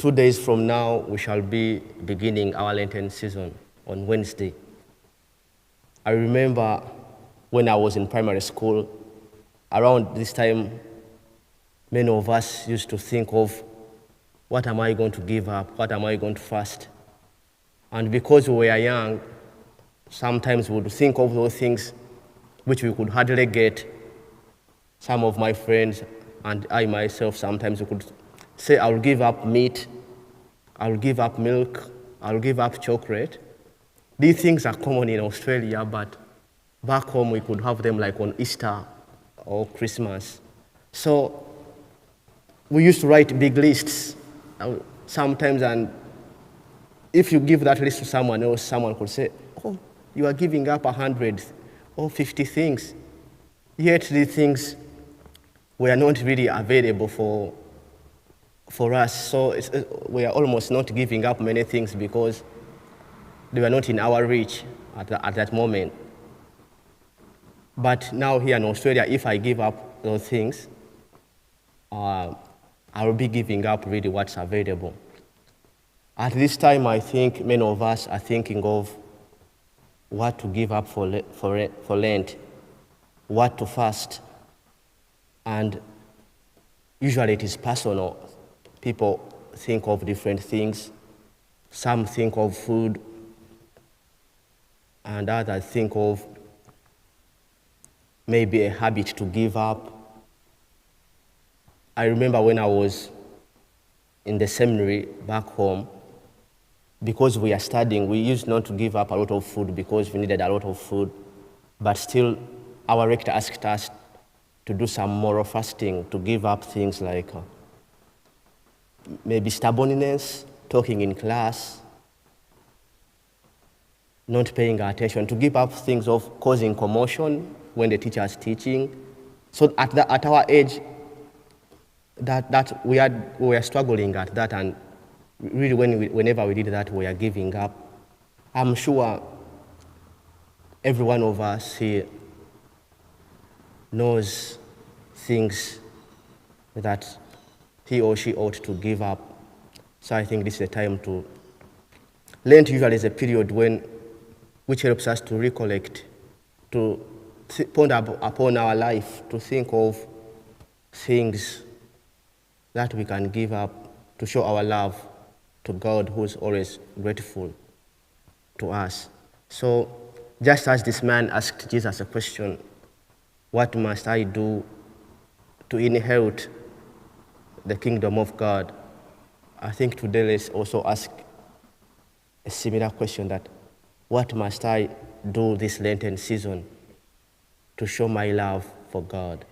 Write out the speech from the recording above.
2 days from now, we shall be beginning our Lenten season on Wednesday. I remember when I was in primary school, around this time, many of us used to think of, what am I going to give up? What am I going to fast? And because we were young, sometimes we would think of those things which we could hardly get. Some of my friends and I myself, sometimes we could say, I'll give up meat, I'll give up milk, I'll give up chocolate. These things are common in Australia, but back home we could have them like on Easter or Christmas. So we used to write big lists sometimes, and if you give that list to someone else, someone could say, oh, you are giving up 100 or 50 things. Yet these things were not really available for us. So we are almost not giving up many things because they were not in our reach at that moment. But now here in Australia, if I give up those things, I will be giving up really what's available. At this time, I think many of us are thinking of what to give up for Lent, what to fast, and usually it is personal. People think of different things. Some think of food, and others think of maybe a habit to give up. I remember when I was in the seminary back home, because we are studying, we used not to give up a lot of food because we needed a lot of food, but still our rector asked us to do some moral fasting, to give up things like maybe stubbornness, talking in class, not paying attention, to give up things of causing commotion when the teacher is teaching. So at our age, that we are struggling at that, and really whenever we did that, we are giving up. I'm sure every one of us here knows things that he or she ought to give up. So I think this is a time to... Lent usually is a period which helps us to recollect, to ponder upon our life, to think of things that we can give up to show our love to God, who is always grateful to us. So just as this man asked Jesus a question, what must I do to inherit the kingdom of God? I think today let's also ask a similar question, that what must I do this Lenten season to show my love for God?